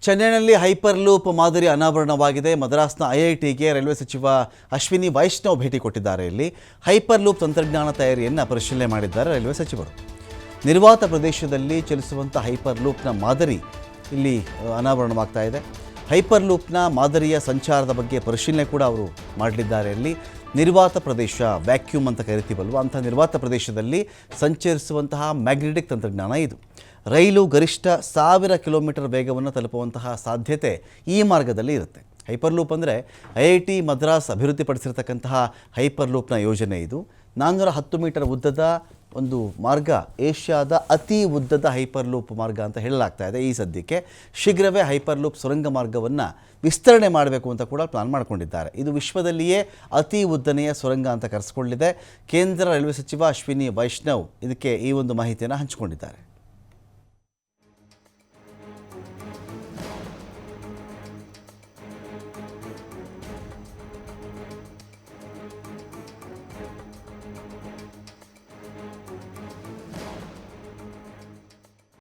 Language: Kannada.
ಚೆನ್ನೈನಲ್ಲಿ ಹೈಪರ್ ಲೂಪ್ ಮಾದರಿ ಅನಾವರಣವಾಗಿದೆ. ಮದ್ರಾಸ್ನ ಐಐಟಿಗೆ ರೈಲ್ವೆ ಸಚಿವ ಅಶ್ವಿನಿ ವೈಷ್ಣವ್ ಭೇಟಿ ಕೊಟ್ಟಿದ್ದಾರೆ. ಇಲ್ಲಿ ಹೈಪರ್ ಲೂಪ್ ತಂತ್ರಜ್ಞಾನ ತಯಾರಿಯನ್ನು ಪರಿಶೀಲನೆ ಮಾಡಿದ್ದಾರೆ ರೈಲ್ವೆ ಸಚಿವರು. ನಿರ್ವಾತ ಪ್ರದೇಶದಲ್ಲಿ ಚಲಿಸುವಂಥ ಹೈಪರ್ ಲೂಪ್ನ ಮಾದರಿ ಇಲ್ಲಿ ಅನಾವರಣವಾಗ್ತಾ ಇದೆ. ಹೈಪರ್ ಲೂಪ್ನ ಮಾದರಿಯ ಸಂಚಾರದ ಬಗ್ಗೆ ಪರಿಶೀಲನೆ ಕೂಡ ಅವರು ಮಾಡಲಿದ್ದಾರೆ. ಇಲ್ಲಿ ನಿರ್ವಾತ ಪ್ರದೇಶ, ವ್ಯಾಕ್ಯೂಮ್ ಅಂತ ಕರಿತೀವಲ್ವ, ಅಂಥ ನಿರ್ವಾತ ಪ್ರದೇಶದಲ್ಲಿ ಸಂಚರಿಸುವಂತಹ ಮ್ಯಾಗ್ನೆಟಿಕ್ ತಂತ್ರಜ್ಞಾನ ಇದು. ರೈಲು ಗರಿಷ್ಠ 1000 ಕಿಲೋಮೀಟರ್ ವೇಗವನ್ನು ತಲುಪುವಂತಹ ಸಾಧ್ಯತೆ ಈ ಮಾರ್ಗದಲ್ಲಿ ಇರುತ್ತೆ. ಹೈಪರ್ ಲೂಪ್ ಅಂದರೆ ಐಐಟಿ ಮದ್ರಾಸ್ ಅಭಿವೃದ್ಧಿಪಡಿಸಿರ್ತಕ್ಕಂತಹ ಹೈಪರ್ ಲೂಪ್ನ ಯೋಜನೆ ಇದು. 410 ಮೀಟರ್ ಉದ್ದದ ಒಂದು ಮಾರ್ಗ, ಏಷ್ಯಾದ ಅತಿ ಉದ್ದದ ಹೈಪರ್ ಲೂಪ್ ಮಾರ್ಗ ಅಂತ ಹೇಳಲಾಗ್ತಾ ಇದೆ. ಈ ಸದ್ಯಕ್ಕೆ ಶೀಘ್ರವೇ ಹೈಪರ್ ಲೂಪ್ ಸುರಂಗ ಮಾರ್ಗವನ್ನು ವಿಸ್ತರಣೆ ಮಾಡಬೇಕು ಅಂತ ಕೂಡ ಪ್ಲಾನ್ ಮಾಡಿಕೊಂಡಿದ್ದಾರೆ. ಇದು ವಿಶ್ವದಲ್ಲಿಯೇ ಅತಿ ಉದ್ದನೆಯ ಸುರಂಗ ಅಂತ ಕರೆಸಿಕೊಳ್ಳಿದೆ. ಕೇಂದ್ರ ರೈಲ್ವೆ ಸಚಿವ ಅಶ್ವಿನಿ ವೈಷ್ಣವ್ ಇದಕ್ಕೆ ಈ ಒಂದು ಮಾಹಿತಿಯನ್ನು ಹಂಚಿಕೊಂಡಿದ್ದಾರೆ.